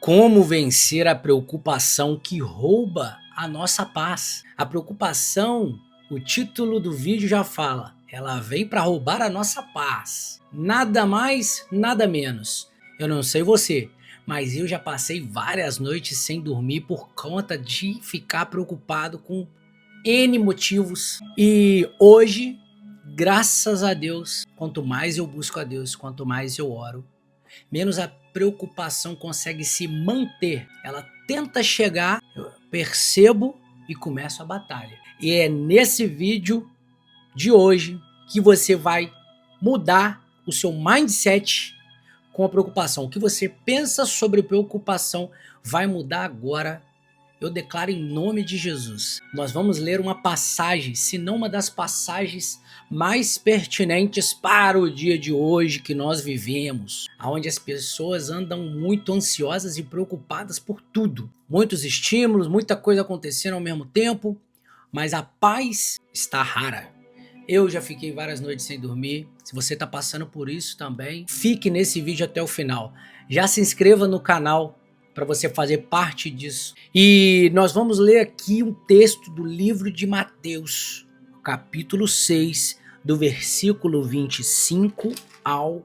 Como vencer a preocupação que rouba a nossa paz? A preocupação, o título do vídeo já fala, ela vem para roubar a nossa paz. Nada mais, nada menos. Eu não sei você, mas eu já passei várias noites sem dormir por conta de ficar preocupado com N motivos. E hoje, graças a Deus, quanto mais eu busco a Deus, quanto mais eu oro, menos a preocupação consegue se manter. Ela tenta chegar, eu percebo e começo a batalha. E é nesse vídeo de hoje que você vai mudar o seu mindset com a preocupação. O que você pensa sobre preocupação vai mudar agora. Eu declaro em nome de Jesus. Nós vamos ler uma passagem, se não uma das passagens mais pertinentes para o dia de hoje que nós vivemos, onde as pessoas andam muito ansiosas e preocupadas por tudo. Muitos estímulos, muita coisa acontecendo ao mesmo tempo, mas a paz está rara. Eu já fiquei várias noites sem dormir. Se você está passando por isso também, fique nesse vídeo até o final. Já se inscreva no canal para você fazer parte disso. E nós vamos ler aqui um texto do livro de Mateus, capítulo 6, do versículo 25 ao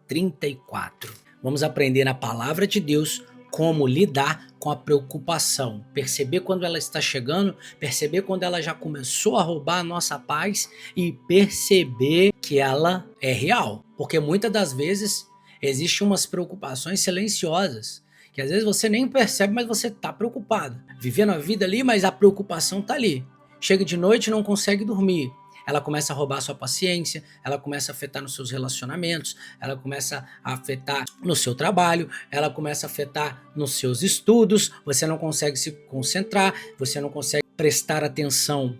34. Vamos aprender na palavra de Deus como lidar com a preocupação, perceber quando ela está chegando, perceber quando ela já começou a roubar a nossa paz e perceber que ela é real, porque muitas das vezes existem umas preocupações silenciosas, que às vezes você nem percebe, mas você está preocupado, vivendo a vida ali, mas a preocupação está ali. Chega de noite e não consegue dormir. Ela começa a roubar a sua paciência, ela começa a afetar nos seus relacionamentos, ela começa a afetar no seu trabalho, ela começa a afetar nos seus estudos, você não consegue se concentrar, você não consegue prestar atenção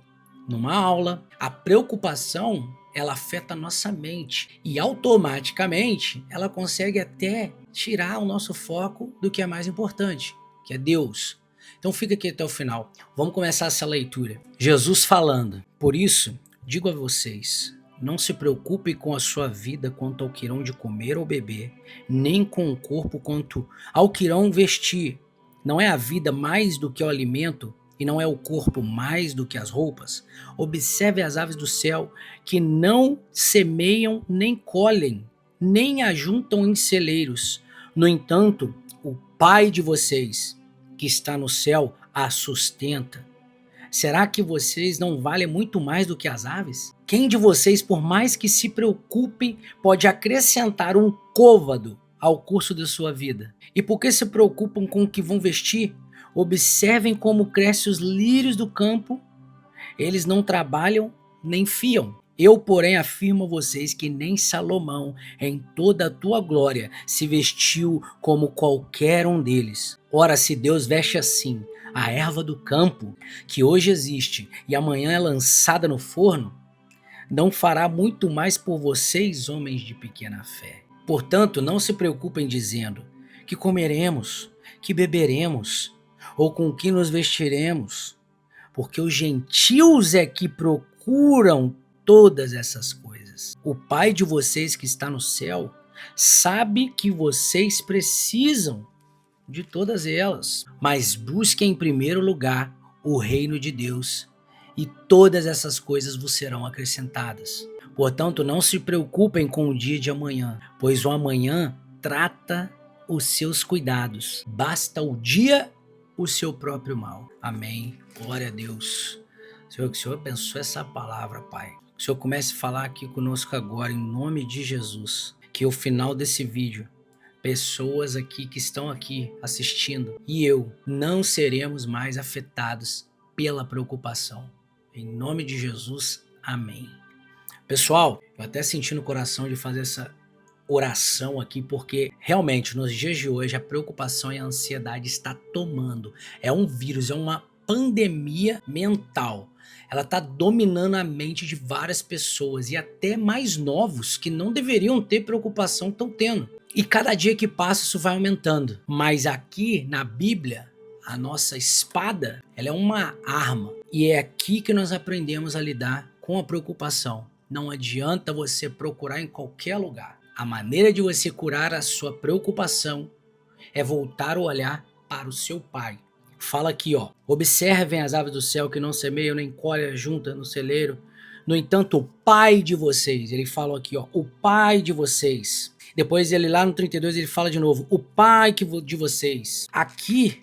numa aula. A preocupação, ela afeta a nossa mente e automaticamente ela consegue até tirar o nosso foco do que é mais importante, que é Deus. Então fica aqui até o final. Vamos começar essa leitura. Jesus falando: por isso, digo a vocês, não se preocupem com a sua vida quanto ao que irão de comer ou beber, nem com o corpo quanto ao que irão vestir. Não é a vida mais do que o alimento, e não é o corpo mais do que as roupas? Observe as aves do céu, que não semeiam nem colhem, nem ajuntam em celeiros. No entanto, o Pai de vocês, que está no céu, a sustenta. Será que vocês não valem muito mais do que as aves? Quem de vocês, por mais que se preocupem, pode acrescentar um côvado ao curso de sua vida? E por que se preocupam com o que vão vestir? Observem como crescem os lírios do campo. Eles não trabalham nem fiam. Eu, porém, afirmo a vocês que nem Salomão, em toda a tua glória, se vestiu como qualquer um deles. Ora, se Deus veste assim a erva do campo, que hoje existe e amanhã é lançada no forno, não fará muito mais por vocês, homens de pequena fé. Portanto, não se preocupem dizendo: que comeremos, que beberemos, ou com que nos vestiremos, porque os gentios é que procuram todas essas coisas. O Pai de vocês que está no céu sabe que vocês precisam de todas elas, mas busquem em primeiro lugar o reino de Deus, e todas essas coisas vos serão acrescentadas. Portanto, não se preocupem com o dia de amanhã, pois o amanhã trata os seus cuidados. Basta o dia o seu próprio mal. Amém. Glória a Deus. Senhor, que o Senhor abençoe essa palavra, Pai. Que o Senhor comece a falar aqui conosco agora, em nome de Jesus. Que o final desse vídeo, pessoas aqui que estão aqui assistindo e eu não seremos mais afetados pela preocupação. Em nome de Jesus, amém. Pessoal, eu até senti no coração de fazer essa oração aqui, porque realmente nos dias de hoje a preocupação e a ansiedade está tomando. É um vírus, é uma pandemia mental. Ela está dominando a mente de várias pessoas e até mais novos que não deveriam ter preocupação estão tendo. E cada dia que passa isso vai aumentando. Mas aqui na Bíblia, a nossa espada, ela é uma arma. E é aqui que nós aprendemos a lidar com a preocupação. Não adianta você procurar em qualquer lugar. A maneira de você curar a sua preocupação é voltar o olhar para o seu Pai. Fala aqui, ó: observem as aves do céu que não semeiam nem colhem juntas no celeiro. No entanto, o Pai de vocês, ele fala aqui, ó, o Pai de vocês. Depois ele lá no 32 ele fala de novo, o Pai de vocês. Aqui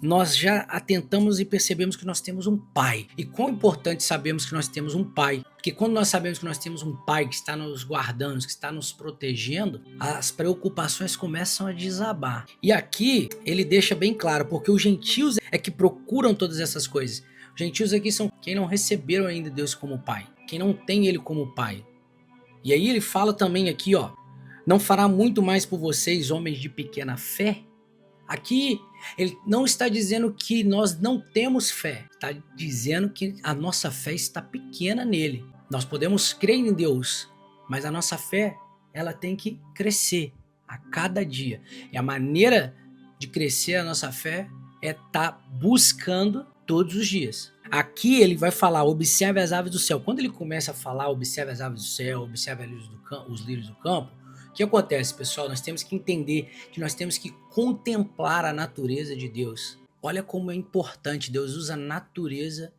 nós já atentamos e percebemos que nós temos um Pai. E quão importante sabemos que nós temos um Pai. Porque quando nós sabemos que nós temos um Pai que está nos guardando, que está nos protegendo, as preocupações começam a desabar. E aqui ele deixa bem claro, porque os gentios é que procuram todas essas coisas. Os gentios aqui são quem não receberam ainda Deus como Pai, quem não tem Ele como Pai. E aí ele fala também aqui, ó, não fará muito mais por vocês, homens de pequena fé? Aqui ele não está dizendo que nós não temos fé, está dizendo que a nossa fé está pequena nele. Nós podemos crer em Deus, mas a nossa fé ela tem que crescer a cada dia. E a maneira de crescer a nossa fé é estar buscando todos os dias. Aqui ele vai falar, observe as aves do céu. Quando ele começa a falar, observe as aves do céu, observe os lírios do campo, o que acontece, pessoal? Nós temos que entender que nós temos que contemplar a natureza de Deus. Olha como é importante, Deus usa a natureza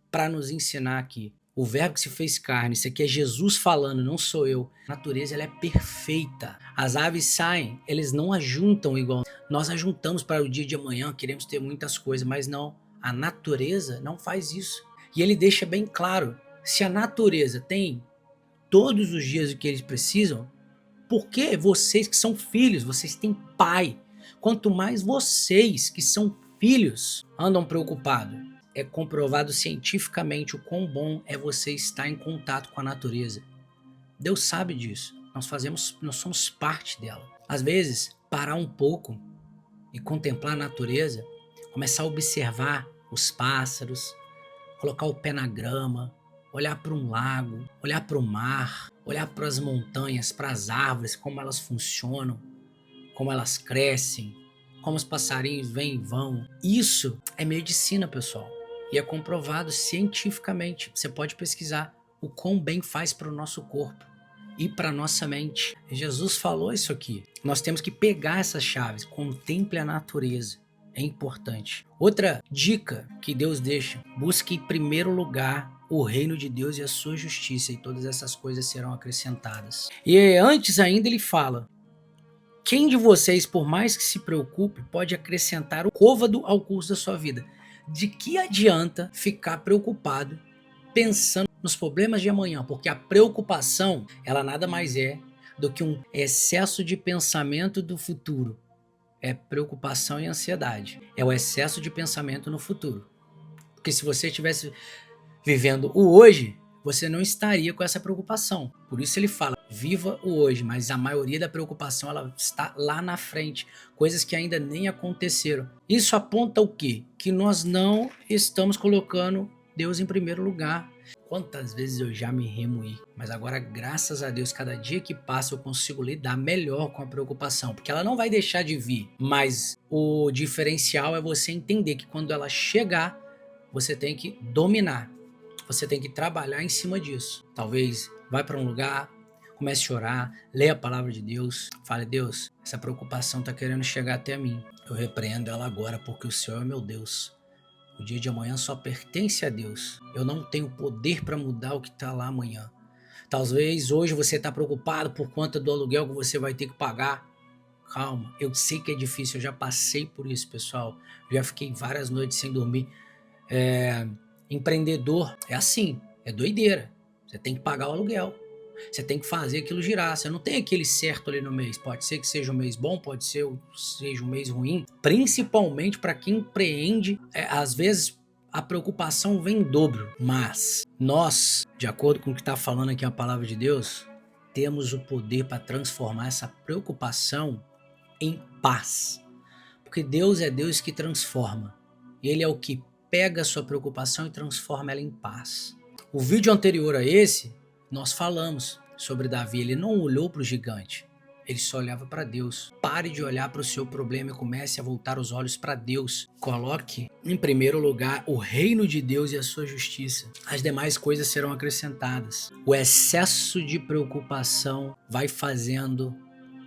para nos ensinar aqui. O verbo que se fez carne, isso aqui é Jesus falando, não sou eu. A natureza ela é perfeita. As aves saem, eles não ajuntam igual. Nós ajuntamos para o dia de amanhã, queremos ter muitas coisas, mas não. A natureza não faz isso. E ele deixa bem claro, se a natureza tem todos os dias o que eles precisam, por que vocês que são filhos, vocês têm pai? Quanto mais vocês que são filhos andam preocupados. É comprovado cientificamente o quão bom é você estar em contato com a natureza. Deus sabe disso. Nós somos parte dela. Às vezes, parar um pouco e contemplar a natureza, começar a observar os pássaros, colocar o pé na grama, olhar para um lago, olhar para o mar, olhar para as montanhas, para as árvores, como elas funcionam, como elas crescem, como os passarinhos vêm e vão. Isso é medicina, pessoal. E é comprovado cientificamente. Você pode pesquisar o quão bem faz para o nosso corpo e para a nossa mente. Jesus falou isso aqui. Nós temos que pegar essas chaves. Contemple a natureza. É importante. Outra dica que Deus deixa: busque em primeiro lugar o reino de Deus e a sua justiça, e todas essas coisas serão acrescentadas. E antes ainda ele fala: quem de vocês, por mais que se preocupe, pode acrescentar o côvado ao curso da sua vida? De que adianta ficar preocupado pensando nos problemas de amanhã? Porque a preocupação, ela nada mais é do que um excesso de pensamento do futuro. É preocupação e ansiedade. É o excesso de pensamento no futuro. Porque se você estivesse vivendo o hoje, você não estaria com essa preocupação. Por isso ele fala, viva o hoje, mas a maioria da preocupação ela está lá na frente, coisas que ainda nem aconteceram. Isso aponta o quê? Que nós não estamos colocando Deus em primeiro lugar. Quantas vezes eu já me remoí, mas agora, graças a Deus, cada dia que passa eu consigo lidar melhor com a preocupação, porque ela não vai deixar de vir, mas o diferencial é você entender que quando ela chegar, você tem que dominar. Você tem que trabalhar em cima disso. Talvez vai para um lugar, comece a chorar, leia a palavra de Deus, fale: Deus, essa preocupação está querendo chegar até mim. Eu repreendo ela agora, porque o Senhor é meu Deus. O dia de amanhã só pertence a Deus. Eu não tenho poder para mudar o que está lá amanhã. Talvez hoje você está preocupado por conta do aluguel que você vai ter que pagar. Calma, eu sei que é difícil, eu já passei por isso, pessoal. Já fiquei várias noites sem dormir. Empreendedor é assim, é doideira. Você tem que pagar o aluguel, você tem que fazer aquilo girar. Você não tem aquele certo ali no mês. Pode ser que seja um mês bom, pode ser seja um mês ruim. Principalmente para quem empreende, às vezes a preocupação vem em dobro. Mas nós, de acordo com o que está falando aqui a palavra de Deus, temos o poder para transformar essa preocupação em paz. Porque Deus é Deus que transforma. Ele é o que pega a sua preocupação e transforma ela em paz. O vídeo anterior a esse, nós falamos sobre Davi. Ele não olhou para o gigante, ele só olhava para Deus. Pare de olhar para o seu problema e comece a voltar os olhos para Deus. Coloque em primeiro lugar o reino de Deus e a sua justiça. As demais coisas serão acrescentadas. O excesso de preocupação vai fazendo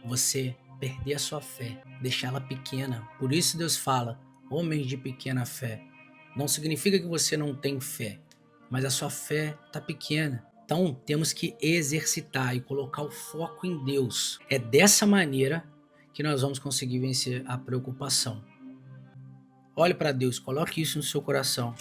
você perder a sua fé, deixá-la pequena. Por isso Deus fala, homens de pequena fé. Não significa que você não tem fé, mas a sua fé está pequena. Então temos que exercitar e colocar o foco em Deus. É dessa maneira que nós vamos conseguir vencer a preocupação. Olhe para Deus, coloque isso no seu coração.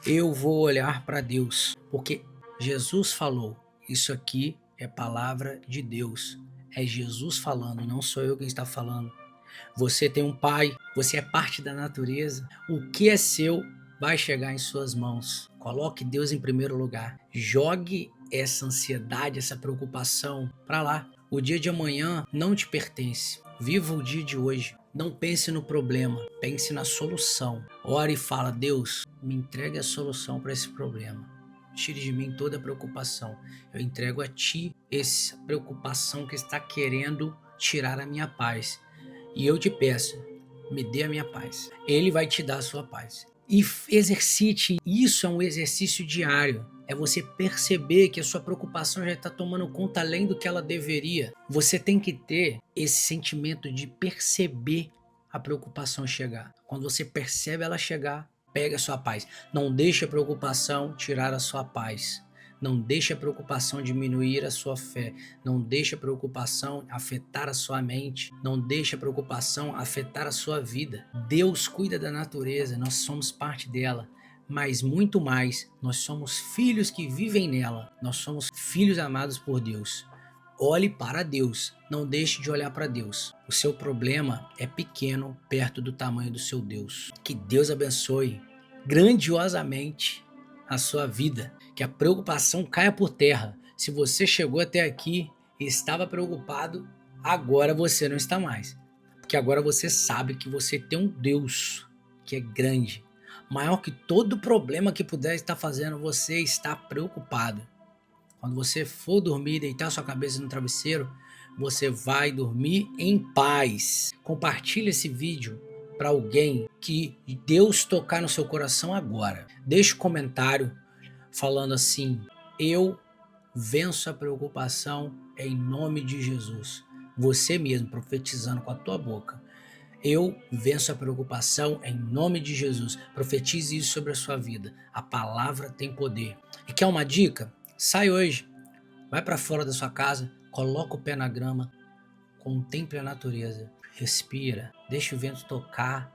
Eu vou olhar para Deus, porque Jesus falou. Isso aqui é palavra de Deus. É Jesus falando, não sou eu quem está falando. Você tem um pai, você é parte da natureza. O que é seu vai chegar em suas mãos. Coloque Deus em primeiro lugar. Jogue essa ansiedade, essa preocupação para lá. O dia de amanhã não te pertence. Viva o dia de hoje. Não pense no problema, pense na solução. Ore e fala, Deus, me entregue a solução para esse problema. Tire de mim toda a preocupação. Eu entrego a Ti essa preocupação que está querendo tirar a minha paz. E eu te peço, me dê a minha paz. Ele vai te dar a sua paz. E exercite, isso é um exercício diário. É você perceber que a sua preocupação já está tomando conta além do que ela deveria. Você tem que ter esse sentimento de perceber a preocupação chegar. Quando você percebe ela chegar, pega a sua paz. Não deixe a preocupação tirar a sua paz. Não deixe a preocupação diminuir a sua fé. Não deixe a preocupação afetar a sua mente. Não deixe a preocupação afetar a sua vida. Deus cuida da natureza, nós somos parte dela. Mas muito mais, nós somos filhos que vivem nela. Nós somos filhos amados por Deus. Olhe para Deus, não deixe de olhar para Deus. O seu problema é pequeno perto do tamanho do seu Deus. Que Deus abençoe grandiosamente a sua vida. Que a preocupação caia por terra. Se você chegou até aqui e estava preocupado, agora você não está mais. Porque agora você sabe que você tem um Deus que é grande. Maior que todo problema que puder estar fazendo você estar preocupado. Quando você for dormir, deitar sua cabeça no travesseiro, você vai dormir em paz. Compartilhe esse vídeo para alguém que Deus tocar no seu coração agora. Deixe um comentário falando assim, eu venço a preocupação em nome de Jesus. Você mesmo profetizando com a tua boca. Eu venço a preocupação em nome de Jesus. Profetize isso sobre a sua vida. A palavra tem poder. E quer uma dica? Sai hoje. Vai para fora da sua casa. Coloca o pé na grama. Contemple a natureza. Respira. Deixa o vento tocar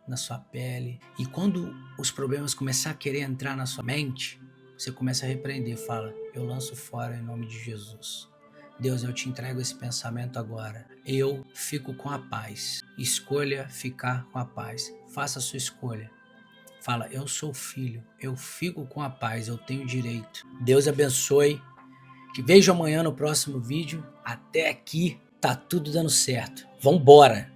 na sua pele. E quando os problemas começarem a querer entrar na sua mente, você começa a repreender. Fala, eu lanço fora em nome de Jesus. Deus, eu te entrego esse pensamento agora. Eu fico com a paz. Escolha ficar com a paz. Faça a sua escolha. Fala, eu sou filho. Eu fico com a paz. Eu tenho direito. Deus abençoe. Te vejo amanhã no próximo vídeo. Até aqui tá tudo dando certo. Vambora!